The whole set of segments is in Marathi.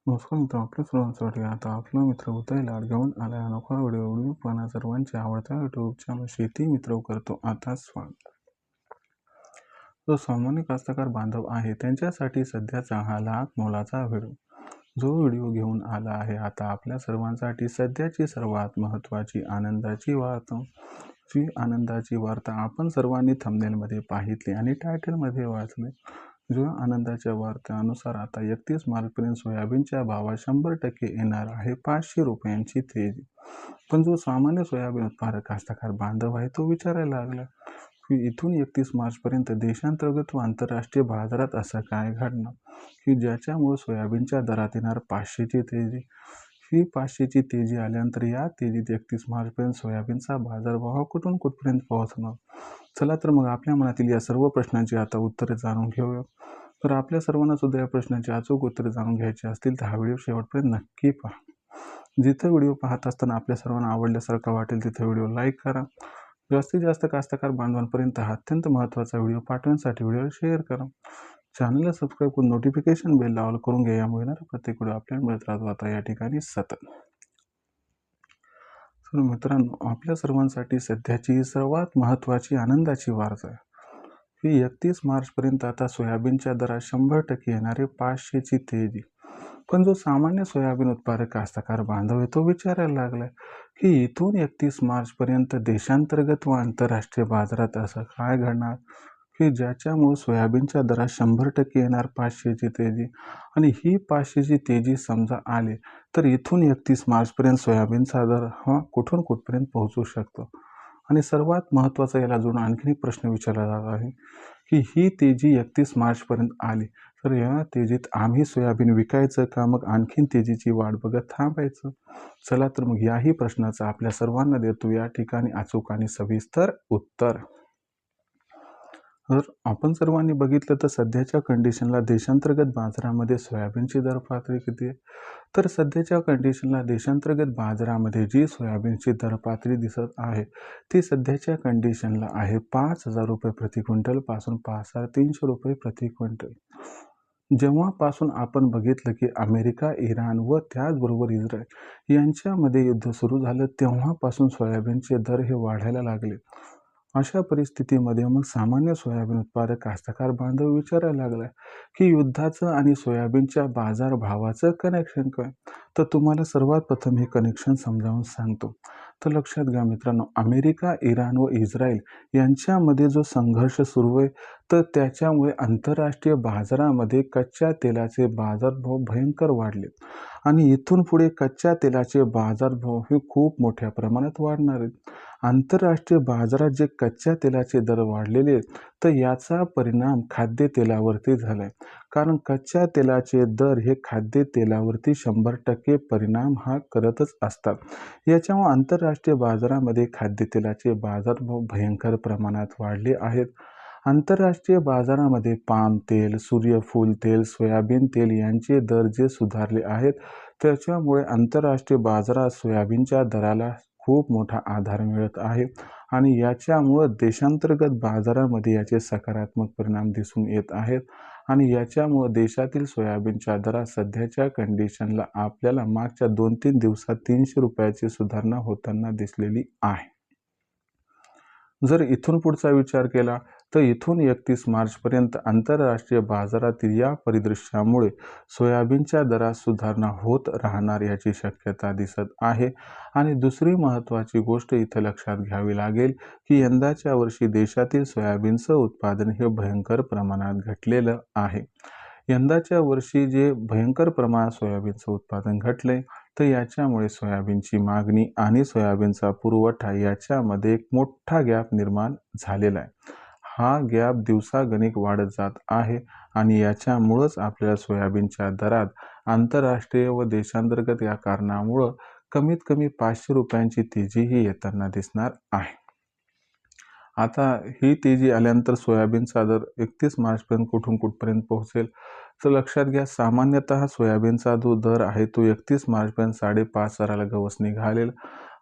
नमस्कार मित्र, आपल्या सर्वांसाठी आता आपला मित्र उदय लाड घेऊन आलाय अनोखा व्हिडिओ पाहणा सर्वांच्या आवडता युट्यूब चॅनल शेती मित्र करतो आता स्वागत. जो सामान्य कास्तकार बांधव आहे त्यांच्यासाठी सध्याचा हा लाख मोलाचा व्हिडिओ जो व्हिडिओ घेऊन आला आहे आता आपल्या सर्वांसाठी सध्याची सर्वात महत्त्वाची आनंदाची वार्ता. जी आनंदाची वार्ता आपण सर्वांनी थंबनेलमध्ये पाहितली आणि टायटलमध्ये वाचले. जो आनंदाच्या वार्त्यानुसार आता 31 मार्चपर्यंत सोयाबीनच्या भावात 100% येणार आहे 500 रुपयांची तेजी. पण जो सामान्य सोयाबीन उत्पादक कास्तकार बांधव आहे तो विचारायला लागला की इथून 31 मार्चपर्यंत देशांतर्गत व आंतरराष्ट्रीय बाजारात असं काय घडणार की ज्याच्यामुळे सोयाबीनच्या दरात येणार 500ची तेजी. ही 500ची तेजी आल्यानंतर या तेजीत 31 मार्चपर्यंत सोयाबीनचा बाजारभाव कुठून कुठपर्यंत पोहोचणार. चला तर मग आपल्या मनातील या सर्व प्रश्नांची आता उत्तरे जाणून घेऊया. तर आपल्या सर्वांना सुद्धा या प्रश्नांची अचूक उत्तरे जाणून घ्यायची असतील तर हा व्हिडिओ शेवटपर्यंत नक्की पहा. जिथे व्हिडिओ पाहत असताना आपल्या सर्वांना आवडल्यासारखा वाटेल तिथे व्हिडिओ लाईक करा. जास्तीत जास्त कास्तकार बांधवांपर्यंत हा अत्यंत महत्त्वाचा व्हिडिओ पाठवण्यासाठी व्हिडिओ शेअर करा. चॅनलला सबस्क्राईब करून नोटिफिकेशन बेल लावून करून घ्या. यामुळे येणारा प्रत्येक व्हिडिओ आपल्याला मिळत राहतो आता या ठिकाणी सतत. तर मित्रांनो, आपल्या सर्वांसाठी सध्याची सर्वात महत्त्वाची आनंदाची वार्ता आहे ही 31 मार्चपर्यंत आता सोयाबीनच्या दरात 100% येणारे 500ची तेजी. पण जो सामान्य सोयाबीन उत्पादक कास्तकार बांधव आहे तो विचारायला लागलाय की इथून 31 मार्चपर्यंत देशांतर्गत व आंतरराष्ट्रीय बाजारात असं काय घडणार की ज्याच्यामुळे सोयाबीनच्या दरात 100% येणार 500ची तेजी. आणि ही 500ची तेजी समजा आली तर इथून 31 मार्चपर्यंत सोयाबीनचा दर हा कुठून कुठपर्यंत पोहोचू शकतो. आणि सर्वात महत्त्वाचा याला जोडून आणखीन एक प्रश्न विचारला जात आहे की ही तेजी 31 मार्चपर्यंत आली तर या तेजीत आम्ही सोयाबीन विकायचं का मग आणखीन तेजीची वाट बघत थांबायचं. चला तर मग याही प्रश्नाचं आपल्या सर्वांना देतो या ठिकाणी अचूक आणि सविस्तर उत्तर. तर आपण सर्वांनी बघितलं तर सध्याच्या कंडिशनला देशांतर्गत बाजारामध्ये सोयाबीनची दर पातळी किती आहे. तर सध्याच्या कंडिशनला देशांतर्गत बाजारामध्ये जी सोयाबीनची दर पातळी दिसत आहे ती सध्याच्या कंडिशनला आहे 5,000 रुपये प्रति क्विंटल पासून 5,300 रुपये प्रति क्विंटल. जेव्हापासून आपण बघितलं की अमेरिका, इराण व त्याचबरोबर इस्रायल यांच्यामध्ये युद्ध सुरू झालं तेव्हापासून सोयाबीनचे दर हे वाढायला लागले. अशा परिस्थितीमध्ये मग सामान्य सोयाबीन उत्पादक कास्तकार बांधव विचारायला लागलाय की युद्धाचं आणि सोयाबीनच्या बाजारभावाचं कनेक्शन काय. तर तुम्हाला सर्वात प्रथम हे कनेक्शन समजावून सांगतो. तर लक्षात घ्या मित्रांनो, अमेरिका, इराण व इस्रायल यांच्यामध्ये जो संघर्ष सुरू आहे तर त्याच्यामुळे आंतरराष्ट्रीय बाजारामध्ये कच्च्या तेलाचे बाजारभाव भयंकर वाढले आणि इथून पुढे कच्च्या तेलाचे बाजारभाव हे खूप मोठ्या प्रमाणात वाढणार आहेत. आंतरराष्ट्रीय बाजारात जे कच्च्या तेलाचे दर वाढलेले आहेत तर याचा परिणाम खाद्यतेलावरती झालाय. कारण कच्च्या तेलाचे दर हे खाद्यतेलावरती 100% परिणाम हा करतच असतात. याच्यामुळे आंतरराष्ट्रीय बाजारामध्ये खाद्यतेलाचे बाजारभाव भयंकर प्रमाणात वाढले आहेत. आंतरराष्ट्रीय बाजारामध्ये पाम तेल, सूर्यफूल तेल, सोयाबीन तेल यांचे दर जे सुधारले आहेत त्याच्यामुळे आंतरराष्ट्रीय बाजारात सोयाबीनच्या दराला खूप मोठा आधार मिळत आहे आणि याच्यामुळं देशांतर्गत बाजारामध्ये याचे सकारात्मक परिणाम दिसून येत आहेत आणि याच्यामुळं देशातील सोयाबीनच्या दरात सध्याच्या कंडिशनला आपल्याला मागच्या 2-3 दिवसात 300 रुपयाची सुधारणा होताना दिसलेली आहे. जर इथून पुढचा विचार केला तर इथून 31 मार्चपर्यंत आंतरराष्ट्रीय बाजारातील या परिदृश्यामुळे सोयाबीनच्या दरात सुधारणा होत राहणार याची शक्यता दिसत आहे. आणि दुसरी महत्त्वाची गोष्ट इथं लक्षात घ्यावी लागेल की यंदाच्या वर्षी देशातील सोयाबीनचं उत्पादन हे भयंकर प्रमाणात घटलेलं आहे. यंदाच्या वर्षी जे भयंकर प्रमाणात सोयाबीनचं उत्पादन घटले तर याच्यामुळे सोयाबीनची मागणी आणि सोयाबीनचा पुरवठा याच्यामध्ये एक मोठा गॅप निर्माण झालेला आहे. हा गॅप दिवसागणिक वाढत जात आहे आणि याच्यामुळंच आपल्याला सोयाबीनच्या दरात आंतरराष्ट्रीय व देशांतर्गत या कारणामुळं कमीत कमी 500 रुपयांची तेजीही येताना दिसणार आहे. आता ही तेजी आल्यानंतर सोयाबीनचा दर 31 मार्चपर्यंत कुठून कुठपर्यंत पोहोचेल. तर लक्षात घ्या, सामान्यतः सोयाबीनचा जो दर आहे तो 31 मार्चपर्यंत 5,500ला गवसणी घालेल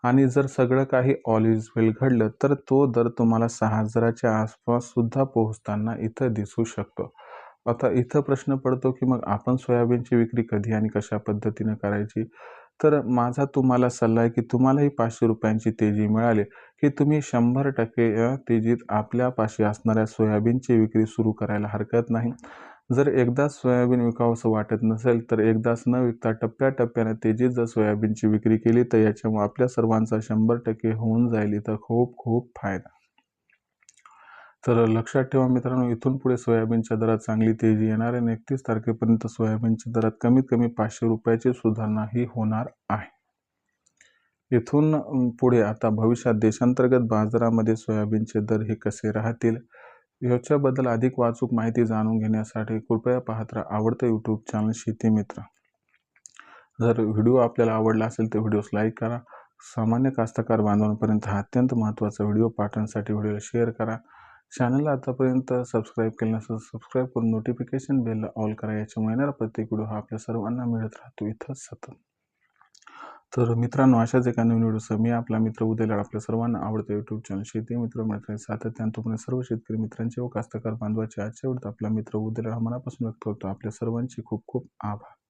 आणि जर सगळं काही ऑल इज वेल घडलं तर तो दर तुम्हाला 6,000च्या आसपास सुद्धा पोहोचताना इथं दिसू शकतो. आता इथं प्रश्न पडतो, की मग आपण सोयाबीनची विक्री कधी आणि कशा पद्धतीने करायची? तर माझा तुम्हाला सल्ला आहे, की तुम्हालाही ₹500 तेजी मिळाली, की तुम्ही 100% तेजीत आपल्यापाशी असणाऱ्या सोयाबीनची विक्री सुरू करायला हरकत नाही. जर एकदाच सोयाबीन विकावंसं वाटत नसेल, तर एकदाच न विकता टप्प्याटप्प्याने तेजीत जर सोयाबीनची विक्री केली, तर याच्यामुळे आपल्या सर्वांचा 100% होऊन जाईल. इथं खूप खूप फायदा. तर लक्षात ठेवा मित्रांनो, इथून पुढे सोयाबीनच्या दरात चांगली तेजी येणार आहे आणि 31 तारखेपर्यंत सोयाबीनच्या दरात कमीत कमी ₹500 सुधारणाही होणार आहे. इथून पुढे आता भविष्यात देशांतर्गत बाजारामध्ये सोयाबीनचे दर हे कसे राहतील, याच्याबद्दल अधिक अचूक माहिती जाणून घेण्यासाठी कृपया पाहत राहा आवडतं यूट्यूब चॅनल शेती मित्र. जर व्हिडिओ आपल्याला आवडला असेल तर व्हिडिओस लाईक करा. सामान्य कास्तकार बांधवांपर्यंत हा अत्यंत महत्त्वाचा व्हिडिओ पाठवण्यासाठी व्हिडिओला शेअर करा. चॅनलला आतापर्यंत सबस्क्राईब केलं नसेल सबस्क्राईब करून नोटिफिकेशन बेलला ऑल करा. याच्यामुळे येणारा प्रत्येक व्हिडिओ हा आपल्या सर्वांना मिळत राहतो इथं सतत. तर मित्रांनो, अशाच एका नवीन व्हिडिओसह मी आपला मित्र उद्याला आपल्या सर्वांना आवडतं यूट्यूब चॅनल शेती मित्र मिळत सातत्याने तोपर्यंत सर्व शेतकरी मित्रांचे व कास्तकार बांधवाचे आजच्या वेळेत आपला मित्र उद्याला मनापासून व्यक्त होतो. आपल्या सर्वांचे खूप खूप आभार.